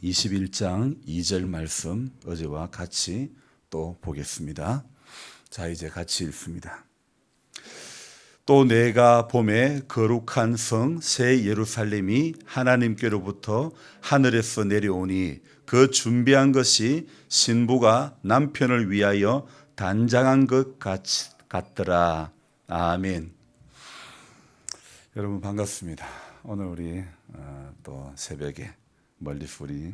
21장 2절 말씀 어제와 같이 또 보겠습니다. 자, 이제 같이 읽습니다. 또 내가 봄에 거룩한 성 새 예루살렘이 하나님께로부터 하늘에서 내려오니 그 준비한 것이 신부가 남편을 위하여 단장한 것 같더라. 아멘. 여러분 반갑습니다. 오늘 우리 또 새벽에 멀리서 우리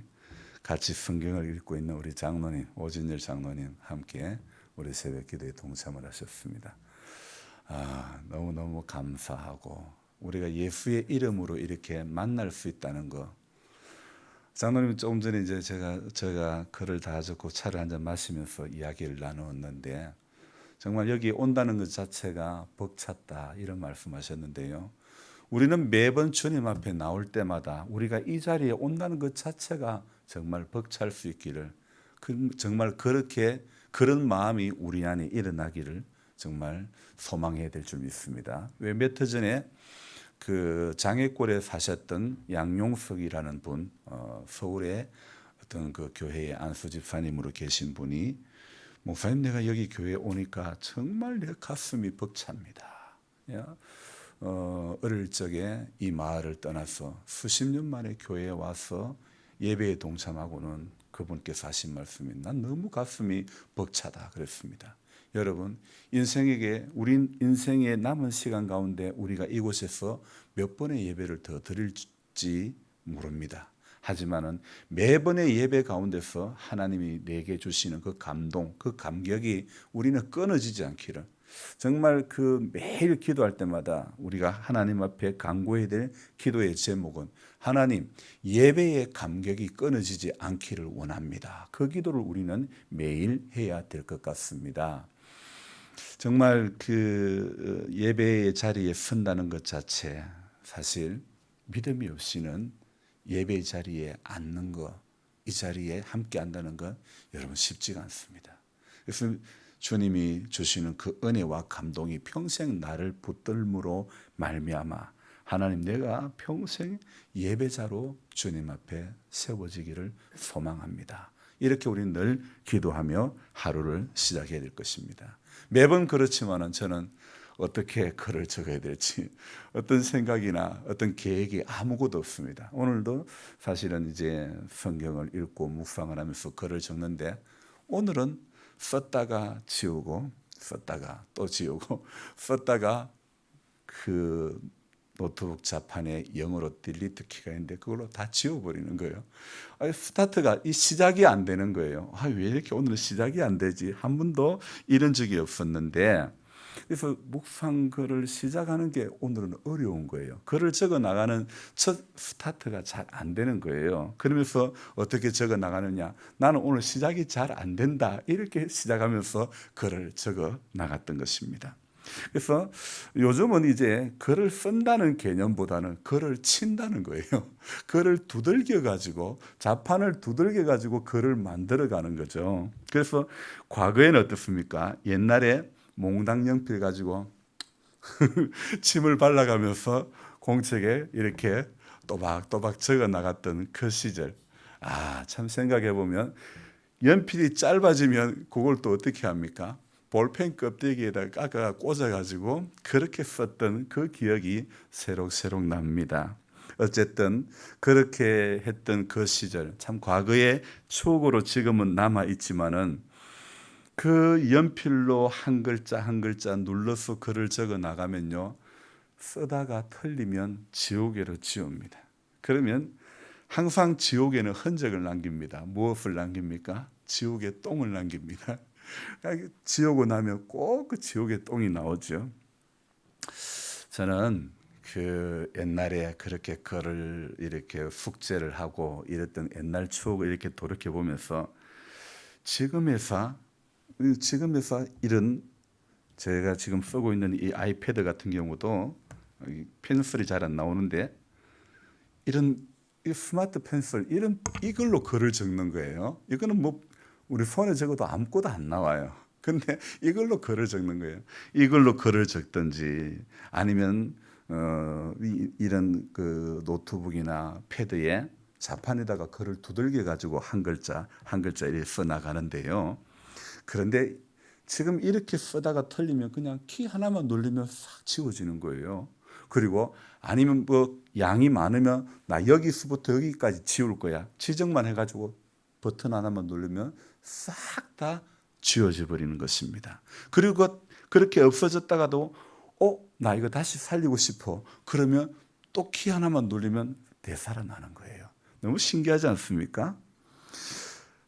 같이 성경을 읽고 있는 우리 장로님 오진열 장로님 함께 우리 새벽 기도에 동참을 하셨습니다. 너무너무 감사하고 우리가 예수의 이름으로 이렇게 만날 수 있다는 거. 장로님 조금 전에 이제 제가 글을 다 적고 차를 한잔 마시면서 이야기를 나누었는데 정말 여기 온다는 것 자체가 벅찼다 이런 말씀하셨는데요. 우리는 매번 주님 앞에 나올 때마다 우리가 이 자리에 온다는 것 자체가 정말 벅찰 수 있기를, 정말 그렇게 그런 마음이 우리 안에 일어나기를 정말 소망해야 될 줄 믿습니다. 왜 몇 해 전에 그 장애골에 사셨던 양용석이라는 분, 서울의 어떤 그 교회의 안수 집사님으로 계신 분이 목사님, 내가 여기 교회에 오니까 정말 내 가슴이 벅찹니다. 어릴 적에 이 마을을 떠나서 수십 년 만에 교회에 와서 예배에 동참하고는 그분께서 하신 말씀이 난 너무 가슴이 벅차다 그랬습니다. 여러분, 우린 인생의 남은 시간 가운데 우리가 이곳에서 몇 번의 예배를 더 드릴지 모릅니다. 하지만은 매번의 예배 가운데서 하나님이 내게 주시는 그 감동, 그 감격이 우리는 끊어지지 않기를, 정말 그 매일 기도할 때마다 우리가 하나님 앞에 간구해야 될 기도의 제목은 하나님, 예배의 감격이 끊어지지 않기를 원합니다. 그 기도를 우리는 매일 해야 될 것 같습니다. 정말 그 예배의 자리에 선다는 것 자체, 사실 믿음이 없이는 예배의 자리에 앉는 것, 이 자리에 함께 한다는 것 여러분 쉽지가 않습니다. 그래서 주님이 주시는 그 은혜와 감동이 평생 나를 붙들므로 말미암아 하나님, 내가 평생 예배자로 주님 앞에 세워지기를 소망합니다. 이렇게 우리는 늘 기도하며 하루를 시작해야 될 것입니다. 매번 그렇지만은 저는 어떻게 글을 적어야 될지 어떤 생각이나 어떤 계획이 아무것도 없습니다. 오늘도 사실은 이제 성경을 읽고 묵상을 하면서 글을 적는데 오늘은 썼다가 지우고 썼다가 또 지우고 썼다가 그 노트북 자판에 영어로 딜리트 키가 있는데 그걸로 다 지워버리는 거예요. 스타트가 이 시작이 안 되는 거예요. 왜 이렇게 오늘은 시작이 안 되지? 한 번도 이런 적이 없었는데, 그래서 묵상글을 시작하는 게 오늘은 어려운 거예요. 글을 적어 나가는 첫 스타트가 잘 안 되는 거예요. 그러면서 어떻게 적어 나가느냐? 나는 오늘 시작이 잘 안 된다. 이렇게 시작하면서 글을 적어 나갔던 것입니다. 그래서 요즘은 이제 글을 쓴다는 개념보다는 글을 친다는 거예요. 글을 두들겨 가지고, 자판을 두들겨 가지고 글을 만들어 가는 거죠. 그래서 과거에는 어떻습니까? 옛날에 몽당 연필 가지고 침을 발라가면서 공책에 이렇게 또박또박 적어 나갔던 그 시절. 참 생각해 보면 연필이 짧아지면 그걸 또 어떻게 합니까? 볼펜 껍데기에다 깎아 꽂아가지고 그렇게 썼던 그 기억이 새록새록 납니다. 어쨌든 그렇게 했던 그 시절, 참 과거의 추억으로 지금은 남아 있지만은 그 연필로 한 글자 한 글자 눌러서 글을 적어 나가면요, 쓰다가 틀리면 지우개로 지웁니다. 그러면 항상 지우개는 흔적을 남깁니다. 무엇을 남깁니까? 지우개 똥을 남깁니다. 지우고 나면 꼭 그 지우개 똥이 나오죠. 저는 그 옛날에 그렇게 글을 이렇게 숙제를 하고 이랬던 옛날 추억을 이렇게 돌이켜 보면서 지금에서 이런 제가 지금 쓰고 있는 이 아이패드 같은 경우도 펜슬이 잘 안 나오는데 이런 이 스마트 펜슬 이걸로 글을 적는 거예요. 이거는 뭐 우리 손에 적어도 아무것도 안 나와요. 근데 이걸로 글을 적는 거예요. 이걸로 글을 적든지 아니면 이런 그 노트북이나 패드에 자판에다가 글을 두들겨 가지고 한 글자 한 글자 이렇게 써 나가는데요. 그런데 지금 이렇게 쓰다가 틀리면 그냥 키 하나만 누르면 싹 지워지는 거예요. 그리고 아니면 뭐 양이 많으면 나 여기서부터 여기까지 지울 거야. 지정만 해가지고 버튼 하나만 누르면 싹 다 지워져 버리는 것입니다. 그리고 그렇게 없어졌다가도 나 이거 다시 살리고 싶어. 그러면 또 키 하나만 누르면 되살아나는 거예요. 너무 신기하지 않습니까?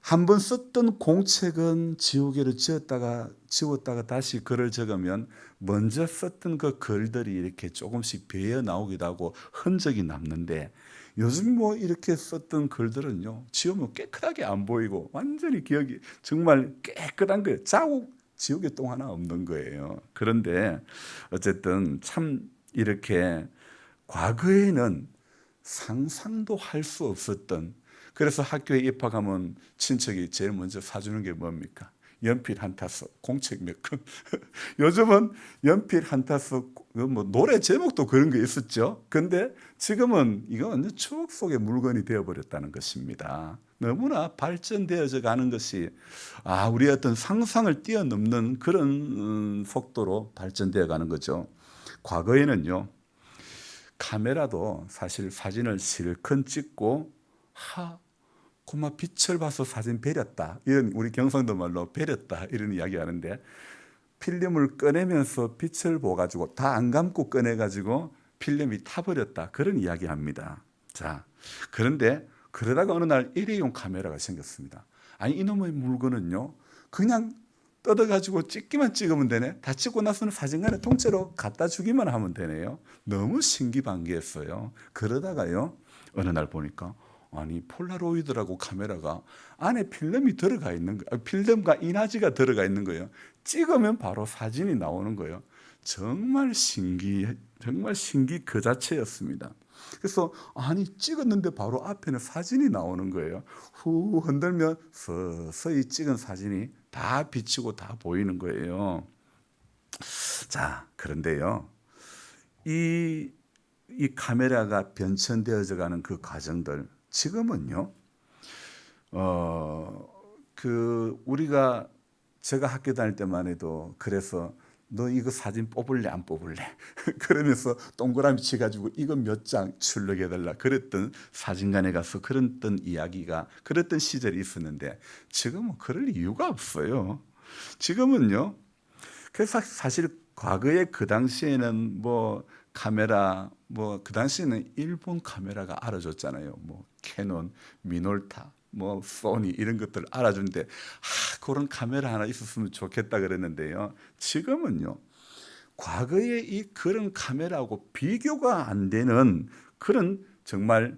한번 썼던 공책은 지우개로 지웠다가 다시 글을 적으면 먼저 썼던 그 글들이 이렇게 조금씩 배어 나오기도 하고 흔적이 남는데, 요즘 뭐 이렇게 썼던 글들은요, 지우면 깨끗하게 안 보이고 완전히 기억이 정말 깨끗한 거예요. 자국 지우개 똥 하나 없는 거예요. 그런데 어쨌든 참 이렇게 과거에는 상상도 할 수 없었던, 그래서 학교에 입학하면 친척이 제일 먼저 사주는 게 뭡니까? 연필 한 타석, 공책 몇 권. 요즘은 연필 한 타석, 뭐 노래 제목도 그런 게 있었죠. 근데 지금은 이거 완전 추억 속의 물건이 되어버렸다는 것입니다. 너무나 발전되어져 가는 것이 우리의 어떤 상상을 뛰어넘는 그런 속도로 발전되어 가는 거죠. 과거에는요, 카메라도 사실 사진을 실컷 찍고 고마 빛을 봐서 사진 베렸다, 이런 우리 경상도 말로 베렸다 이런 이야기 하는데, 필름을 꺼내면서 빛을 보가지고 다 안 감고 꺼내가지고 필름이 타버렸다, 그런 이야기 합니다. 자, 그런데 그러다가 어느 날 일회용 카메라가 생겼습니다. 아니, 이놈의 물건은요, 그냥 뜯어가지고 찍기만 찍으면 되네. 다 찍고 나서는 사진관에 통째로 갖다 주기만 하면 되네요. 너무 신기반기했어요. 그러다가요, 어느 날 보니까 아니, 폴라로이드라고 카메라가 안에 필름이 들어가 있는 거예요. 필름과 인화지가 들어가 있는 거예요. 찍으면 바로 사진이 나오는 거예요. 정말 신기 그 자체였습니다. 그래서 아니, 찍었는데 바로 앞에는 사진이 나오는 거예요. 후 흔들면 서서히 찍은 사진이 다 비치고 다 보이는 거예요. 자, 그런데요, 이 카메라가 변천되어져 가는 그 과정들, 지금은요, 제가 학교 다닐 때만 해도, 그래서 너 이거 사진 뽑을래 안 뽑을래? 그러면서 동그라미 치가지고 이거 몇 장 출력해달라 그랬던, 사진관에 가서 그랬던 이야기가, 그랬던 시절이 있었는데, 지금은 그럴 이유가 없어요. 지금은요, 그래서 사실 과거에 그 당시에는 뭐 카메라, 뭐 그 당시에는 일본 카메라가 알아줬잖아요. 뭐 캐논, 미놀타, 뭐 소니 이런 것들 알아주는데, 그런 카메라 하나 있었으면 좋겠다 그랬는데요. 지금은요, 과거에 그런 카메라하고 비교가 안 되는 그런, 정말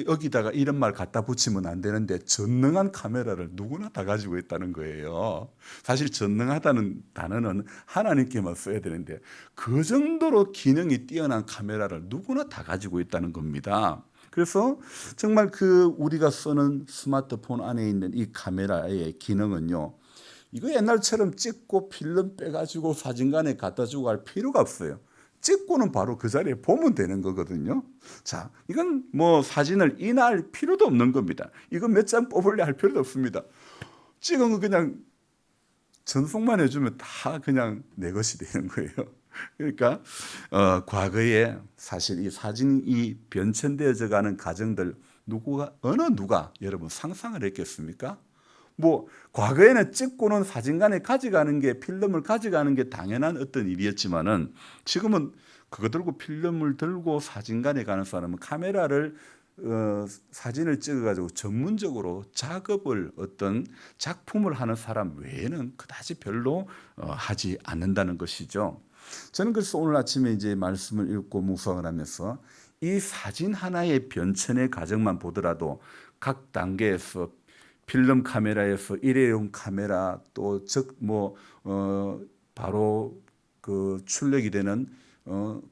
여기다가 이런 말 갖다 붙이면 안 되는데 전능한 카메라를 누구나 다 가지고 있다는 거예요. 사실 전능하다는 단어는 하나님께만 써야 되는데, 그 정도로 기능이 뛰어난 카메라를 누구나 다 가지고 있다는 겁니다. 그래서 정말 우리가 쓰는 스마트폰 안에 있는 이 카메라의 기능은요, 이거 옛날처럼 찍고 필름 빼가지고 사진관에 갖다 주고 할 필요가 없어요. 찍고는 바로 그 자리에 보면 되는 거거든요. 자, 이건 뭐 사진을 인화할 필요도 없는 겁니다. 이거 몇 장 뽑을래 할 필요도 없습니다. 찍은 거 그냥 전송만 해주면 다 그냥 내 것이 되는 거예요. 그러니까 과거에 사실 이 사진이 변천되어져 가는 과정들, 어느 누가 여러분 상상을 했겠습니까? 뭐 과거에는 찍고는 사진관에 가져가는 게, 필름을 가져가는 게 당연한 어떤 일이었지만은, 지금은 그거 들고 필름을 들고 사진관에 가는 사람은 카메라를 사진을 찍어가지고 전문적으로 작업을, 어떤 작품을 하는 사람 외에는 그다지 별로 하지 않는다는 것이죠. 저는 그래서 오늘 아침에 이제 말씀을 읽고 묵상을 하면서 이 사진 하나의 변천의 과정만 보더라도 각 단계에서 필름 카메라에서 일회용 카메라, 또 바로 그 출력이 되는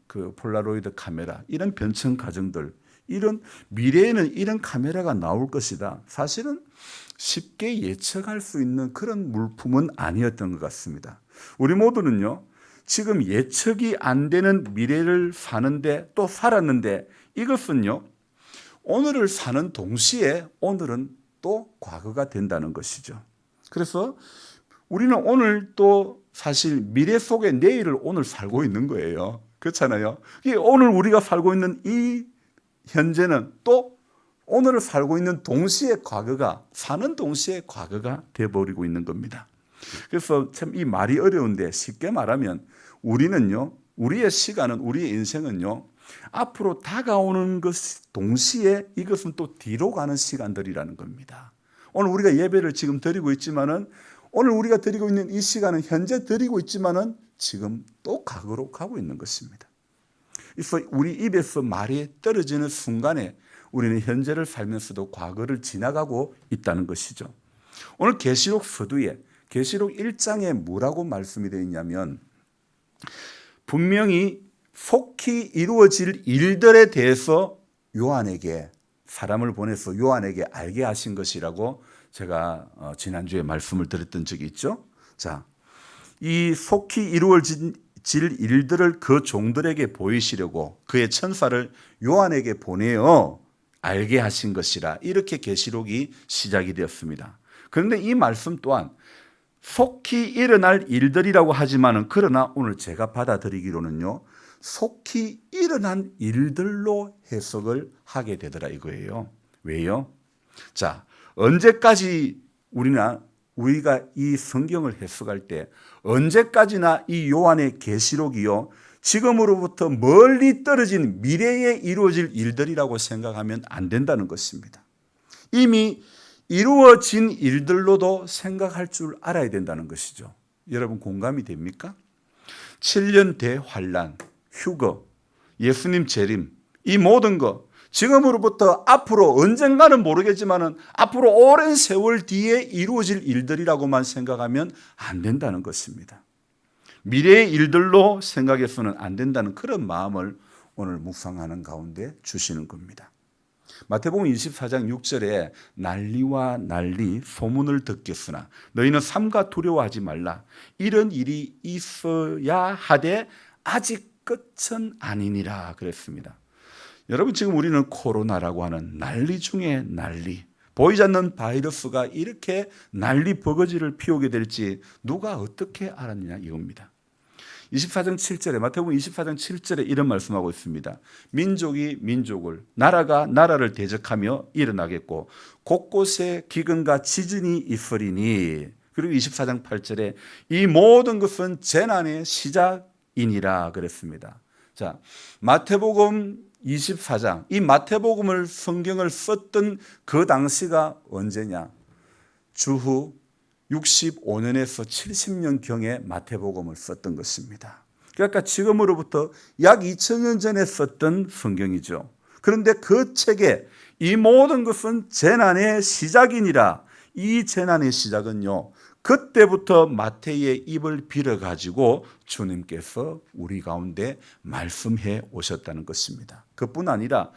그 폴라로이드 카메라, 이런 변천 과정들, 이런 미래에는 이런 카메라가 나올 것이다, 사실은 쉽게 예측할 수 있는 그런 물품은 아니었던 것 같습니다. 우리 모두는요, 지금 예측이 안 되는 미래를 사는데, 또 살았는데, 이것은요, 오늘을 사는 동시에 오늘은 또 과거가 된다는 것이죠. 그래서 우리는 오늘 또 사실 미래 속에 내일을 오늘 살고 있는 거예요. 그렇잖아요. 오늘 우리가 살고 있는 이 현재는 또 오늘을 살고 있는 동시에 과거가, 사는 동시에 과거가 되어버리고 있는 겁니다. 그래서 참 이 말이 어려운데 쉽게 말하면 우리는요, 우리의 시간은, 우리의 인생은요, 앞으로 다가오는 것 동시에 이것은 또 뒤로 가는 시간들이라는 겁니다. 오늘 우리가 예배를 지금 드리고 있지만은, 오늘 우리가 드리고 있는 이 시간은 현재 드리고 있지만은 지금 또 과거로 가고 있는 것입니다. 그래서 우리 입에서 말이 떨어지는 순간에 우리는 현재를 살면서도 과거를 지나가고 있다는 것이죠. 오늘 계시록 서두에 계시록 1장에 뭐라고 말씀이 되어 있냐면, 분명히 속히 이루어질 일들에 대해서 요한에게, 사람을 보내서 요한에게 알게 하신 것이라고 제가 지난주에 말씀을 드렸던 적이 있죠. 자, 이 속히 이루어질 일들을 그 종들에게 보이시려고 그의 천사를 요한에게 보내어 알게 하신 것이라, 이렇게 계시록이 시작이 되었습니다. 그런데 이 말씀 또한 속히 일어날 일들이라고 하지만은, 그러나 오늘 제가 받아들이기로는요, 속히 일어난 일들로 해석을 하게 되더라 이거예요. 왜요? 자, 언제까지 우리가 이 성경을 해석할 때 언제까지나 이 요한의 계시록이요, 지금으로부터 멀리 떨어진 미래에 이루어질 일들이라고 생각하면 안 된다는 것입니다. 이미 이루어진 일들로도 생각할 줄 알아야 된다는 것이죠. 여러분 공감이 됩니까? 7년 대환란, 휴거, 예수님 재림, 이 모든 것, 지금으로부터 앞으로 언젠가는 모르겠지만은 앞으로 오랜 세월 뒤에 이루어질 일들이라고만 생각하면 안 된다는 것입니다. 미래의 일들로 생각해서는 안 된다는 그런 마음을 오늘 묵상하는 가운데 주시는 겁니다. 마태복음 24장 6절에 난리와 난리 소문을 듣겠으나 너희는 삼가 두려워하지 말라. 이런 일이 있어야 하되 아직 끝은 아니니라 그랬습니다. 여러분, 지금 우리는 코로나라고 하는 난리 중에 난리, 보이지 않는 바이러스가 이렇게 난리 버거지를 피우게 될지 누가 어떻게 알았느냐 이겁니다. 24장 7절에, 마태복음 24장 7절에 이런 말씀하고 있습니다. 민족이 민족을, 나라가 나라를 대적하며 일어나겠고 곳곳에 기근과 지진이 있으리니, 그리고 24장 8절에 이 모든 것은 재난의 시작이니라 그랬습니다. 자, 마태복음 24장, 이 마태복음을 성경을 썼던 그 당시가 언제냐? 주후 65년에서 70년경에 마태복음을 썼던 것입니다. 그러니까 지금으로부터 약 2000년 전에 썼던 성경이죠. 그런데 그 책에 이 모든 것은 재난의 시작이니라, 이 재난의 시작은요, 그때부터 마태의 입을 빌어가지고 주님께서 우리 가운데 말씀해 오셨다는 것입니다. 그뿐 아니라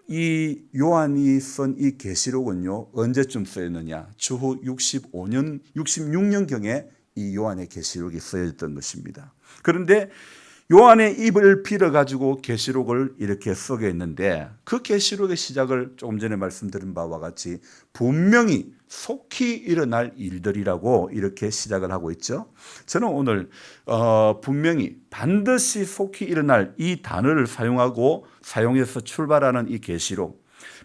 이 요한이 쓴 이 계시록은요, 언제쯤 쓰였느냐? 주후 66년경에 이 요한의 계시록이 쓰여졌던 것입니다. 그런데 요한의 입을 빌어가지고 계시록을 이렇게 쓰게 했는데, 그 계시록의 시작을 조금 전에 말씀드린 바와 같이 분명히 속히 일어날 일들이라고 이렇게 시작을 하고 있죠. 저는 오늘 분명히 반드시 속히 일어날 이 단어를 사용해서 출발하는 이 계시록,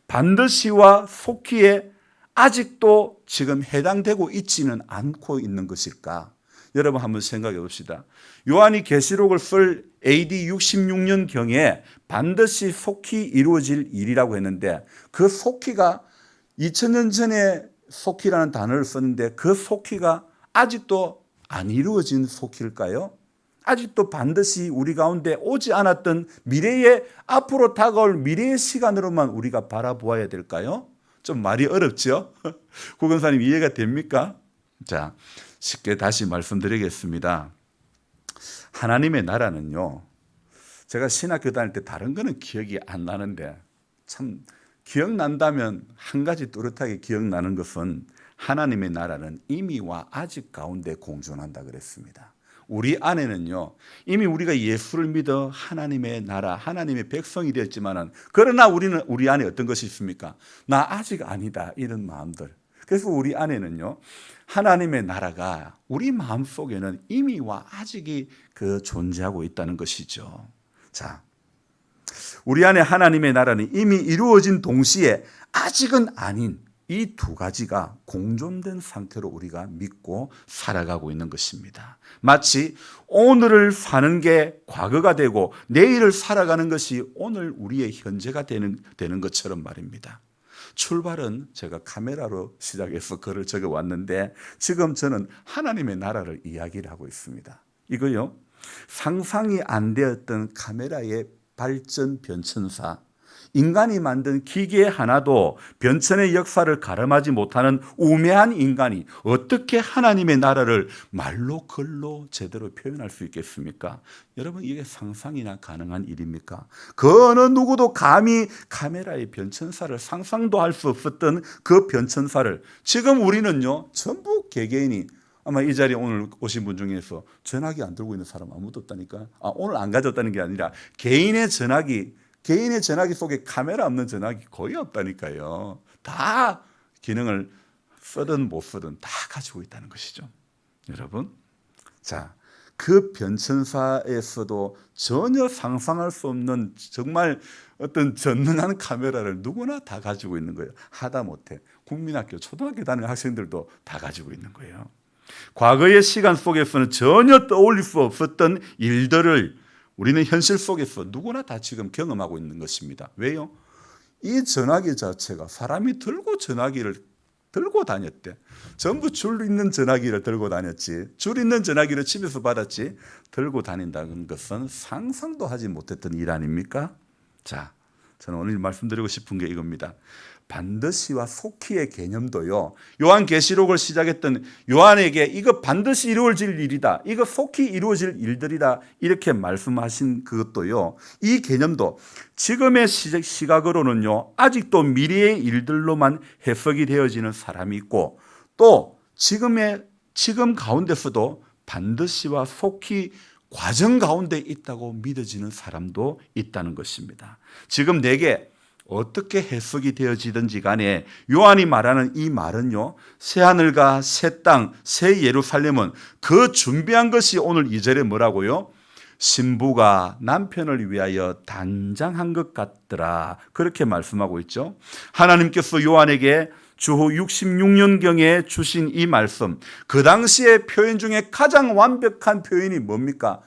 반드시와 속히에 아직도 지금 해당되고 있지는 않고 있는 것일까? 여러분 한번 생각해 봅시다. 요한이 계시록을 쓸 AD 66년경에 반드시 속히 이루어질 일이라고 했는데, 그 속히가 2000년 전에 속히라는 단어를 썼는데 그 속히가 아직도 안 이루어진 속히일까요? 아직도 반드시 우리 가운데 오지 않았던 미래의, 앞으로 다가올 미래의 시간으로만 우리가 바라보아야 될까요? 좀 말이 어렵죠? 구건사님 이해가 됩니까? 자, 쉽게 다시 말씀드리겠습니다. 하나님의 나라는요, 제가 신학교 다닐 때 다른 거는 기억이 안 나는데 참 기억난다면 한 가지 뚜렷하게 기억나는 것은 하나님의 나라는 이미와 아직 가운데 공존한다 그랬습니다. 우리 안에는요, 이미 우리가 예수를 믿어 하나님의 나라, 하나님의 백성이 되었지만은, 그러나 우리 안에 어떤 것이 있습니까? 나 아직 아니다, 이런 마음들. 그래서 우리 안에는요, 하나님의 나라가 우리 마음 속에는 이미와 아직이 존재하고 있다는 것이죠. 자, 우리 안에 하나님의 나라는 이미 이루어진 동시에 아직은 아닌 이 두 가지가 공존된 상태로 우리가 믿고 살아가고 있는 것입니다. 마치 오늘을 사는 게 과거가 되고 내일을 살아가는 것이 오늘 우리의 현재가 되는 것처럼 말입니다. 출발은 제가 카메라로 시작해서 글을 적어 왔는데, 지금 저는 하나님의 나라를 이야기를 하고 있습니다. 이거요, 상상이 안 되었던 카메라의 발전 변천사, 인간이 만든 기계 하나도 변천의 역사를 가름하지 못하는 우매한 인간이 어떻게 하나님의 나라를 말로 글로 제대로 표현할 수 있겠습니까? 여러분, 이게 상상이나 가능한 일입니까? 그 어느 누구도 감히 카메라의 변천사를 상상도 할 수 없었던 그 변천사를 지금 우리는요, 전부 개개인이, 아마 이 자리에 오늘 오신 분 중에서 전화기 안 들고 있는 사람 아무도 없다니까. 오늘 안 가졌다는 게 아니라 개인의 전화기 속에 카메라 없는 전화기 거의 없다니까요. 다 기능을 쓰든 못 쓰든 다 가지고 있다는 것이죠. 여러분, 자, 그 변천사에서도 전혀 상상할 수 없는 정말 어떤 전능한 카메라를 누구나 다 가지고 있는 거예요. 하다못해 국민학교, 초등학교 다니는 학생들도 다 가지고 있는 거예요. 과거의 시간 속에서는 전혀 떠올릴 수 없었던 일들을 우리는 현실 속에서 누구나 다 지금 경험하고 있는 것입니다. 왜요? 이 전화기 자체가 사람이 전화기를 들고 다녔대. 전부 줄 있는 전화기를 들고 다녔지. 줄 있는 전화기를 집에서 받았지. 들고 다닌다는 것은 상상도 하지 못했던 일 아닙니까? 자, 저는 오늘 말씀드리고 싶은 게 이겁니다. 반드시와 속히의 개념도요, 요한계시록을 시작했던 요한에게 이거 반드시 이루어질 일이다, 이거 속히 이루어질 일들이다, 이렇게 말씀하신 그것도요, 이 개념도 지금의 시각으로는요 아직도 미래의 일들로만 해석이 되어지는 사람이 있고, 또 지금 가운데서도 반드시와 속히 과정 가운데 있다고 믿어지는 사람도 있다는 것입니다. 지금 내게 어떻게 해석이 되어지든지 간에 요한이 말하는 이 말은요, 새하늘과 새 땅, 새 예루살렘은 그 준비한 것이 오늘 2절에 뭐라고요? 신부가 남편을 위하여 단장한 것 같더라, 그렇게 말씀하고 있죠. 하나님께서 요한에게 주후 66년경에 주신 이 말씀, 그 당시의 표현 중에 가장 완벽한 표현이 뭡니까?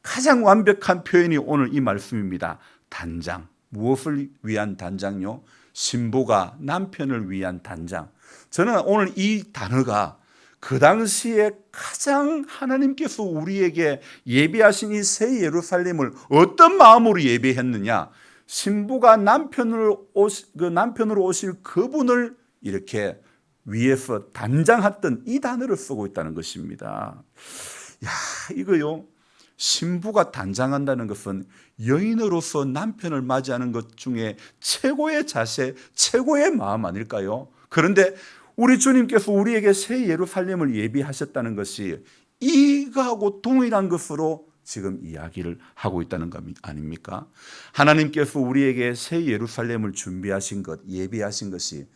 가장 완벽한 표현이 오늘 이 말씀입니다. 단장. 무엇을 위한 단장요? 신부가 남편을 위한 단장. 저는 오늘 이 단어가 그 당시에 가장 하나님께서 우리에게 예비하신 이 새 예루살렘을 어떤 마음으로 예비했느냐? 신부가 남편으로 오실 그분을 이렇게 위에서 단장했던 이 단어를 쓰고 있다는 것입니다. 야, 이거요, 신부가 단장한다는 것은 여인으로서 남편을 맞이하는 것 중에 최고의 자세, 최고의 마음 아닐까요? 그런데 우리 주님께서 우리에게 새 예루살렘을 예비하셨다는 것이 이거하고 동일한 것으로 지금 이야기를 하고 있다는 것 아닙니까? 하나님께서 우리에게 새 예루살렘을 준비하신 것, 예비하신 것이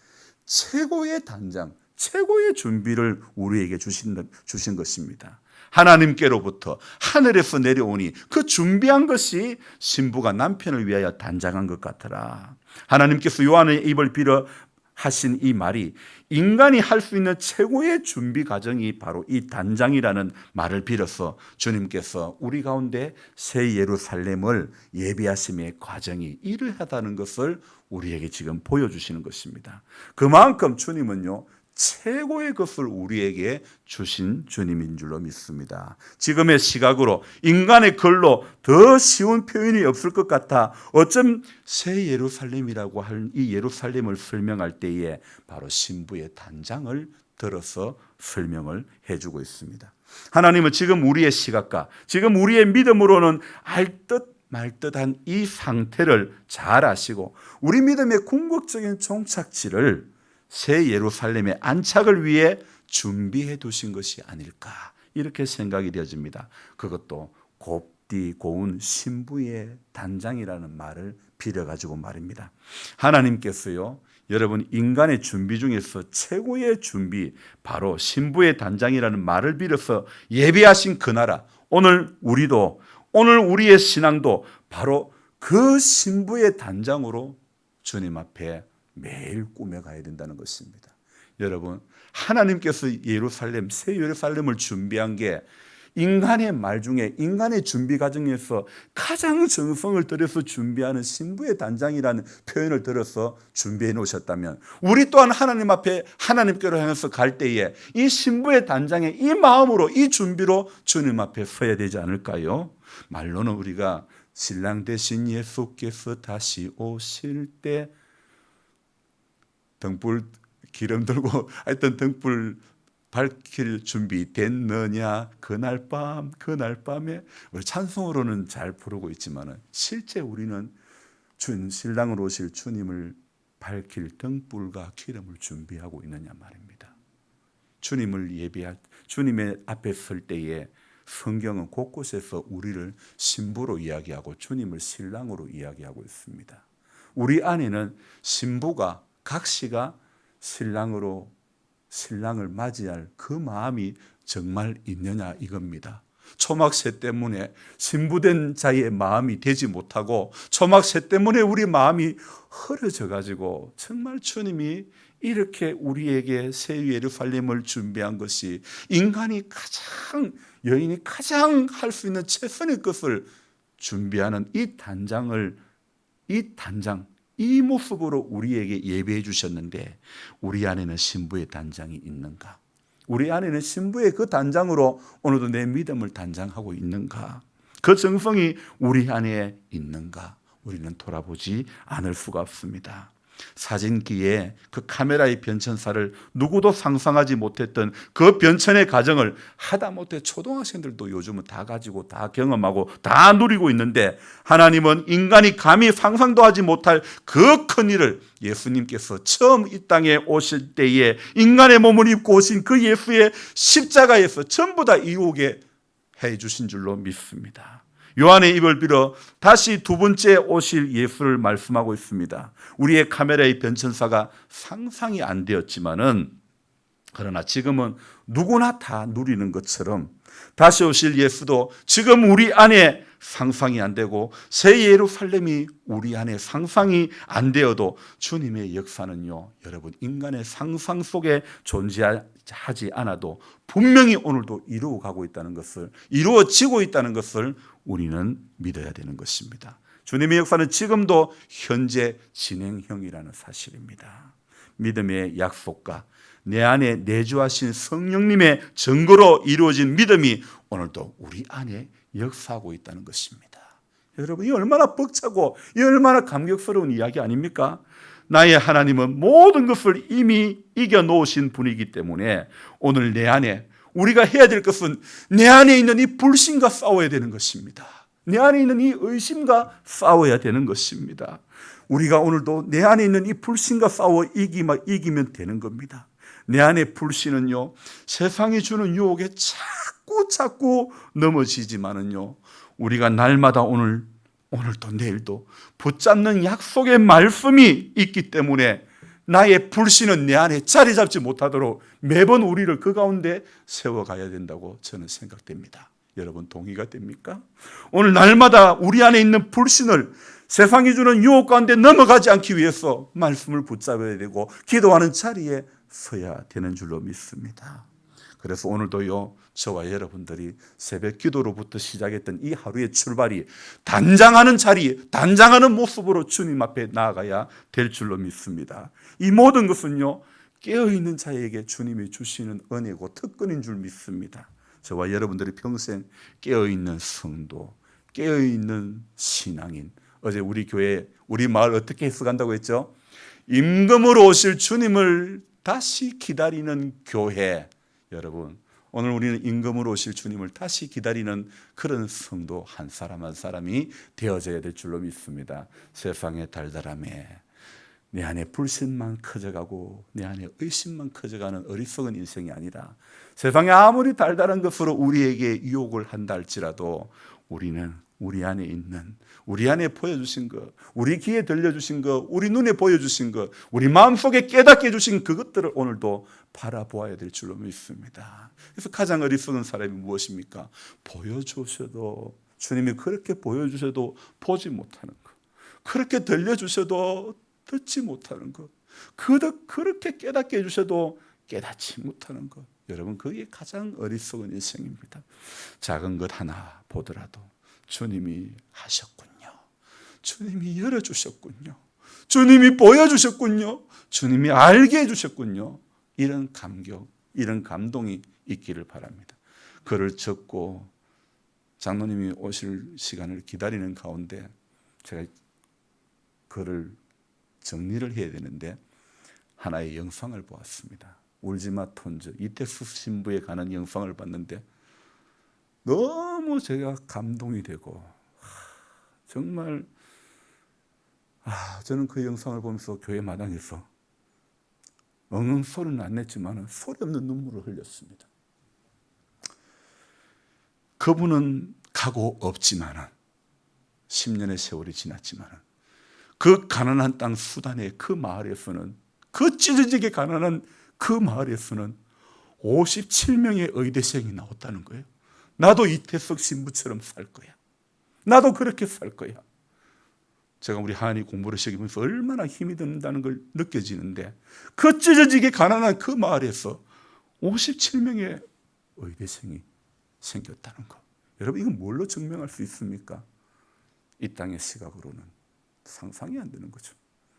최고의 단장, 최고의 준비를 우리에게 주신 것입니다. 하나님께로부터 하늘에서 내려오니 그 준비한 것이 신부가 남편을 위하여 단장한 것 같더라. 하나님께서 요한의 입을 빌어 하신 이 말이 인간이 할 수 있는 최고의 준비 과정이 바로 이 단장이라는 말을 빌어서 주님께서 우리 가운데 새 예루살렘을 예비하심의 과정이 이러하다는 것을 우리에게 지금 보여주시는 것입니다. 그만큼 주님은요, 최고의 것을 우리에게 주신 주님인 줄로 믿습니다. 지금의 시각으로 인간의 글로 더 쉬운 표현이 없을 것 같아 어쩜 새 예루살렘이라고 할 이 예루살렘을 설명할 때에 바로 신부의 단장을 들어서 설명을 해주고 있습니다. 하나님은 지금 우리의 시각과 지금 우리의 믿음으로는 알 듯 말 듯한 이 상태를 잘 아시고 우리 믿음의 궁극적인 종착지를 새 예루살렘의 안착을 위해 준비해 두신 것이 아닐까, 이렇게 생각이 되어집니다. 그것도 곱디 고운 신부의 단장이라는 말을 빌어가지고 말입니다. 하나님께서요, 여러분 인간의 준비 중에서 최고의 준비, 바로 신부의 단장이라는 말을 빌어서 예비하신 그 나라, 오늘 우리의 신앙도 바로 그 신부의 단장으로 주님 앞에 매일 꾸며가야 된다는 것입니다. 여러분, 하나님께서 새 예루살렘을 준비한 게 인간의 말 중에, 인간의 준비 과정에서 가장 정성을 들여서 준비하는 신부의 단장이라는 표현을 들어서 준비해 놓으셨다면, 우리 또한 하나님 앞에 하나님께로 향해서 갈 때에 이 신부의 단장의 이 마음으로, 이 준비로 주님 앞에 서야 되지 않을까요? 말로는 우리가 신랑 대신 예수께서 다시 오실 때 등불 기름 들고 하여튼 등불 밝힐 준비 됐느냐, 그날 밤에 우리 찬송으로는 잘 부르고 있지만 실제 우리는 신랑으로 오실 주님을 밝힐 등불과 기름을 준비하고 있느냐 말입니다. 주님의 앞에 설 때에 성경은 곳곳에서 우리를 신부로 이야기하고 주님을 신랑으로 이야기하고 있습니다. 우리 안에는 신부가, 각시가 신랑을 맞이할 그 마음이 정말 있느냐 이겁니다. 초막새 때문에 신부된 자의 마음이 되지 못하고, 초막새 때문에 우리 마음이 흐려져 가지고, 정말 주님이 이렇게 우리에게 새 예루살렘을 준비한 것이 여인이 가장 할 수 있는 최선의 것을 준비하는 이 모습으로 우리에게 예배해 주셨는데, 우리 안에는 신부의 단장이 있는가? 우리 안에는 신부의 그 단장으로 오늘도 내 믿음을 단장하고 있는가? 그 정성이 우리 안에 있는가? 우리는 돌아보지 않을 수가 없습니다. 사진기에 그 카메라의 변천사를 누구도 상상하지 못했던 그 변천의 과정을 하다못해 초등학생들도 요즘은 다 가지고 다 경험하고 다 누리고 있는데, 하나님은 인간이 감히 상상도 하지 못할 그 큰 일을 예수님께서 처음 이 땅에 오실 때에 인간의 몸을 입고 오신 그 예수의 십자가에서 전부 다 이루게 해 주신 줄로 믿습니다. 요한의 입을 빌어 다시 두 번째 오실 예수를 말씀하고 있습니다. 우리의 카메라의 변천사가 상상이 안 되었지만은, 그러나 지금은 누구나 다 누리는 것처럼 다시 오실 예수도 지금 우리 안에 상상이 안 되고, 새 예루살렘이 우리 안에 상상이 안 되어도 주님의 역사는요, 여러분 인간의 상상 속에 존재하지 않아도 분명히 오늘도 이루어지고 있다는 것을 우리는 믿어야 되는 것입니다. 주님의 역사는 지금도 현재 진행형이라는 사실입니다. 믿음의 약속과 내 안에 내주하신 성령님의 증거로 이루어진 믿음이 오늘도 우리 안에 역사하고 있다는 것입니다. 여러분, 이 얼마나 벅차고 이 얼마나 감격스러운 이야기 아닙니까? 나의 하나님은 모든 것을 이미 이겨놓으신 분이기 때문에 오늘 내 안에 우리가 해야 될 것은 내 안에 있는 이 불신과 싸워야 되는 것입니다. 내 안에 있는 이 의심과 싸워야 되는 것입니다. 우리가 오늘도 내 안에 있는 이 불신과 싸워 이기면 되는 겁니다. 내 안에 불신은요, 세상이 주는 유혹에 자꾸 넘어지지만은요, 우리가 날마다 오늘도 내일도 붙잡는 약속의 말씀이 있기 때문에 나의 불신은 내 안에 자리 잡지 못하도록 매번 우리를 그 가운데 세워가야 된다고 저는 생각됩니다. 여러분, 동의가 됩니까? 오늘 날마다 우리 안에 있는 불신을 세상이 주는 유혹 가운데 넘어가지 않기 위해서 말씀을 붙잡아야 되고 기도하는 자리에 서야 되는 줄로 믿습니다. 그래서 오늘도요, 저와 여러분들이 새벽 기도로부터 시작했던 이 하루의 출발이 단장하는 모습으로 주님 앞에 나아가야 될 줄로 믿습니다. 이 모든 것은요, 깨어있는 자에게 주님이 주시는 은혜고 특권인 줄 믿습니다. 저와 여러분들이 평생 깨어있는 성도, 깨어있는 신앙인, 어제 우리 교회, 우리 마을 어떻게 해석한다고 했죠? 임금으로 오실 주님을 다시 기다리는 교회. 여러분, 오늘 우리는 임금으로 오실 주님을 다시 기다리는 그런 성도 한 사람 한 사람이 되어져야 될 줄로 믿습니다. 세상의 달달함에 내 안에 불신만 커져가고 내 안에 의심만 커져가는 어리석은 인생이 아니라 세상에 아무리 달달한 것으로 우리에게 유혹을 한다 할지라도 우리는 우리 안에 있는, 우리 안에 보여주신 것, 우리 귀에 들려주신 것, 우리 눈에 보여주신 것, 우리 마음속에 깨닫게 해주신 그것들을 오늘도 바라보아야 될 줄로 믿습니다. 그래서 가장 어리석은 사람이 무엇입니까? 보여주셔도, 주님이 그렇게 보여주셔도 보지 못하는 것, 그렇게 들려주셔도 듣지 못하는 것, 그렇게 깨닫게 해주셔도 깨닫지 못하는 것. 여러분, 그게 가장 어리석은 인생입니다. 작은 것 하나 보더라도 주님이 하셨군요, 주님이 열어주셨군요, 주님이 보여주셨군요, 주님이 알게 해주셨군요, 이런 감격, 이런 감동이 있기를 바랍니다. 글을 적고 장로님이 오실 시간을 기다리는 가운데 제가 글을 정리를 해야 되는데 하나의 영상을 보았습니다. 울지마 톤즈, 이태수 신부에 관한 영상을 봤는데 너무 제가 감동이 되고 정말 저는 그 영상을 보면서 교회 마당에서 엉엉 소리는 안 냈지만 소리 없는 눈물을 흘렸습니다. 그분은 가고 없지만 10년의 세월이 지났지만 그 가난한 땅 수단의 그 마을에서는, 그 찢어지게 가난한 그 마을에서는 57명의 의대생이 나왔다는 거예요. 나도 이태석 신부처럼 살 거야, 나도 그렇게 살 거야. 제가 우리 하은이 공부를 시키면서 얼마나 힘이 든다는 걸 느껴지는데, 그 찢어지게 가난한 그 마을에서 57명의 의대생이 생겼다는 것. 여러분, 이건 뭘로 증명할 수 있습니까? 이 땅의 시각으로는 상상이 안 되는 거죠.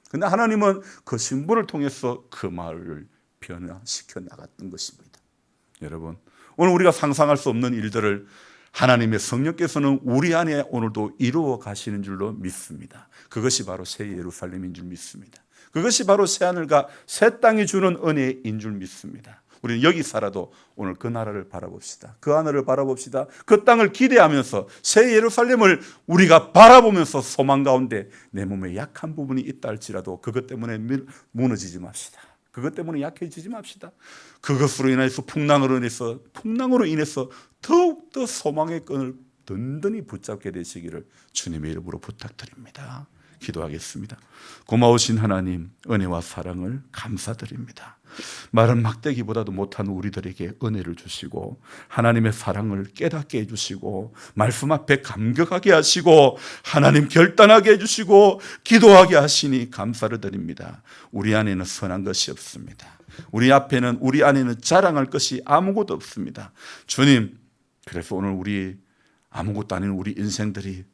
그런데 하나님은 그 신부를 통해서 그 마을을 변화시켜 나갔던 것입니다. 여러분, 오늘 우리가 상상할 수 없는 일들을 하나님의 성령께서는 우리 안에 오늘도 이루어 가시는 줄로 믿습니다. 그것이 바로 새 예루살렘인 줄 믿습니다. 그것이 바로 새 하늘과 새 땅이 주는 은혜인 줄 믿습니다. 우리는 여기 살아도 오늘 그 나라를 바라봅시다. 그 하늘을 바라봅시다. 그 땅을 기대하면서 새 예루살렘을 우리가 바라보면서 소망 가운데 내 몸에 약한 부분이 있다 할지라도 그것 때문에 무너지지 맙시다. 그것 때문에 약해지지 맙시다. 그것으로 인해서 풍랑으로 인해서 더욱더 소망의 끈을 든든히 붙잡게 되시기를 주님의 이름으로 부탁드립니다. 기도하겠습니다. 고마우신 하나님, 은혜와 사랑을 감사드립니다. 마른 막대기보다도 못한 우리들에게 은혜를 주시고 하나님의 사랑을 깨닫게 해주시고 말씀 앞에 감격하게 하시고 하나님 결단하게 해주시고 기도하게 하시니 감사를 드립니다. 우리 안에는 선한 것이 없습니다. 우리 안에는 자랑할 것이 아무것도 없습니다. 주님, 그래서 오늘 우리 아무것도 아닌 우리 인생들이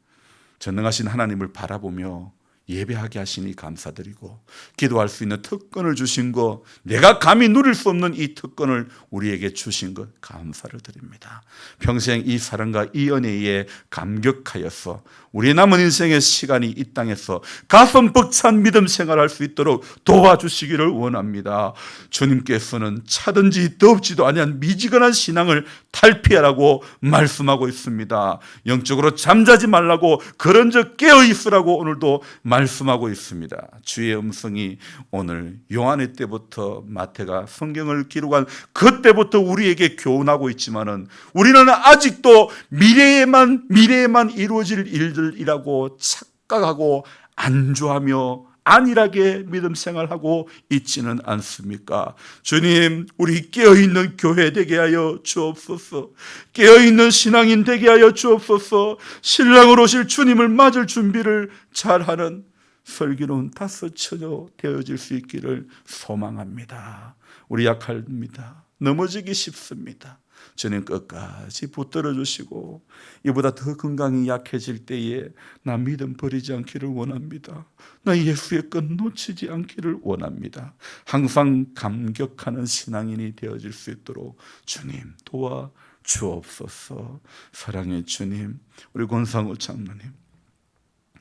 전능하신 하나님을 바라보며 예배하게 하시니 감사드리고 기도할 수 있는 특권을 주신 것, 내가 감히 누릴 수 없는 이 특권을 우리에게 주신 것 감사를 드립니다. 평생 이 사랑과 이 은혜에 감격하여서 우리 남은 인생의 시간이 이 땅에서 가슴 벅찬 믿음 생활할 수 있도록 도와주시기를 원합니다. 주님께서는 차든지 덥지도 아니한 미지근한 신앙을 탈피하라고 말씀하고 있습니다. 영적으로 잠자지 말라고 그런저 깨어 있으라고 오늘도 말씀하고 있습니다. 주의 음성이 오늘 요한의 때부터 마태가 성경을 기록한 그때부터 우리에게 교훈하고 있지만은 우리는 아직도 미래에만 이루어질 일들이라고 착각하고 안주하며 안일하게 믿음 생활하고 있지는 않습니까? 주님, 우리 깨어있는 교회 되게 하여 주옵소서. 깨어있는 신앙인 되게 하여 주옵소서. 신랑으로 오실 주님을 맞을 준비를 잘하는 슬기로운 다섯 처녀 되어질 수 있기를 소망합니다. 우리 약합니다. 넘어지기 쉽습니다. 주님 끝까지 붙들어 주시고 이보다 더 건강이 약해질 때에 나 믿음 버리지 않기를 원합니다. 나 예수의 것 놓치지 않기를 원합니다. 항상 감격하는 신앙인이 되어질 수 있도록 주님 도와 주옵소서. 사랑의 주님, 우리 권상우 장로님,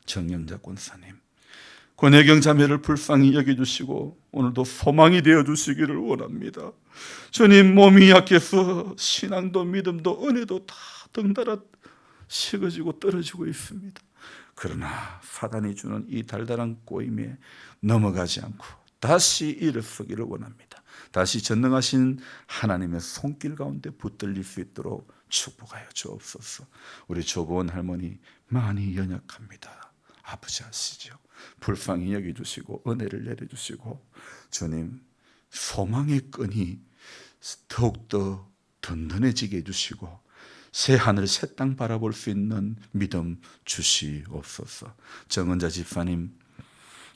정영자 권사님, 권혜경 자매를 불쌍히 여겨주시고 오늘도 소망이 되어주시기를 원합니다. 주님, 몸이 약해서 신앙도 믿음도 은혜도 다 덩달아 식어지고 떨어지고 있습니다. 그러나 사단이 주는 이 달달한 꼬임에 넘어가지 않고 다시 일어서기를 원합니다. 다시 전능하신 하나님의 손길 가운데 붙들릴 수 있도록 축복하여 주옵소서. 우리 조보원 할머니 많이 연약합니다. 아버지 아시죠? 불쌍히 여겨주시고 은혜를 내려주시고 주님 소망의 끈이 더욱더 든든해지게 해주시고 새 하늘 새 땅 바라볼 수 있는 믿음 주시옵소서. 정은자 집사님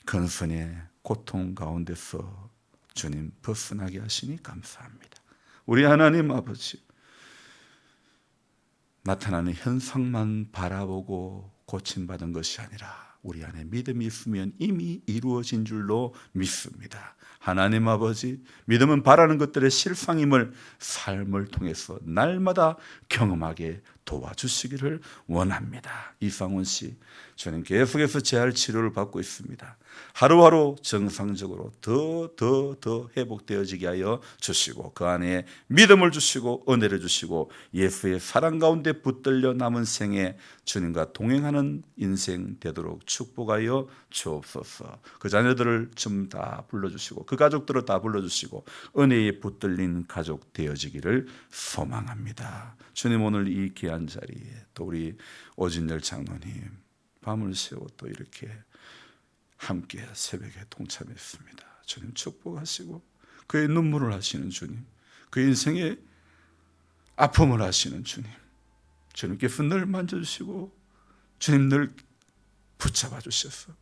근선의 고통 가운데서 주님 벗어나게 하시니 감사합니다. 우리 하나님 아버지, 나타나는 현상만 바라보고 고침받은 것이 아니라 우리 안에 믿음이 있으면 이미 이루어진 줄로 믿습니다. 하나님 아버지, 믿음은 바라는 것들의 실상임을 삶을 통해서 날마다 경험하게 도와주시기를 원합니다. 이상훈 씨, 저는 계속해서 재활 치료를 받고 있습니다. 하루하루 정상적으로 더 회복되어지게 하여 주시고 그 안에 믿음을 주시고 은혜를 주시고 예수의 사랑 가운데 붙들려 남은 생에 주님과 동행하는 인생 되도록 축복하여 주옵소서. 그 자녀들을 좀 다 불러주시고 그 가족들을 다 불러주시고 은혜에 붙들린 가족 되어지기를 소망합니다. 주님, 오늘 이 귀한 자리에 또 우리 오진열 장로님 밤을 새워 또 이렇게 함께 새벽에 동참했습니다. 주님 축복하시고 그의 눈물을 하시는 주님, 그 인생의 아픔을 하시는 주님, 주님께서 늘 만져주시고 주님 늘 붙잡아 주셔서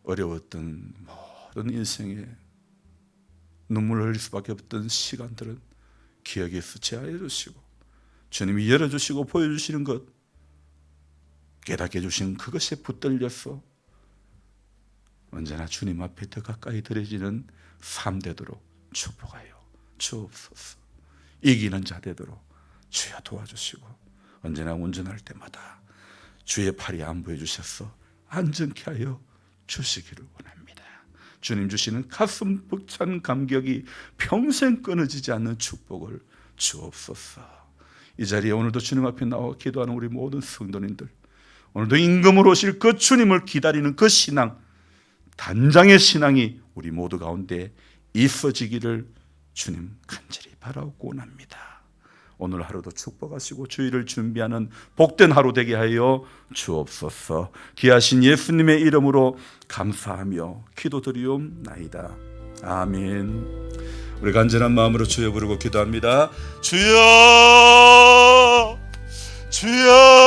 어려웠던 모든 인생에 눈물을 흘릴 수밖에 없던 시간들은 기억에서 제하여 주시고 주님이 열어주시고 보여주시는 것, 깨닫게 해주신 그것에 붙들려서 언제나 주님 앞에 더 가까이 들어지는 삶 되도록 축복하여 주옵소서. 이기는 자 되도록 주여 도와주시고 언제나 운전할 때마다 주의 팔이 안보해 주셔서 안전케 하여 주시기를 원합니다. 주님 주시는 가슴 벅찬 감격이 평생 끊어지지 않는 축복을 주옵소서. 이 자리에 오늘도 주님 앞에 나와 기도하는 우리 모든 성도님들, 오늘도 임금으로 오실 그 주님을 기다리는 그 신앙, 단장의 신앙이 우리 모두 가운데 있어지기를 주님 간절히 바라고 원합니다. 오늘 하루도 축복하시고 주일을 준비하는 복된 하루 되게 하여 주옵소서. 귀하신 예수님의 이름으로 감사하며 기도드리옵나이다. 아멘. 우리 간절한 마음으로 주여 부르고 기도합니다. 주여, 주여.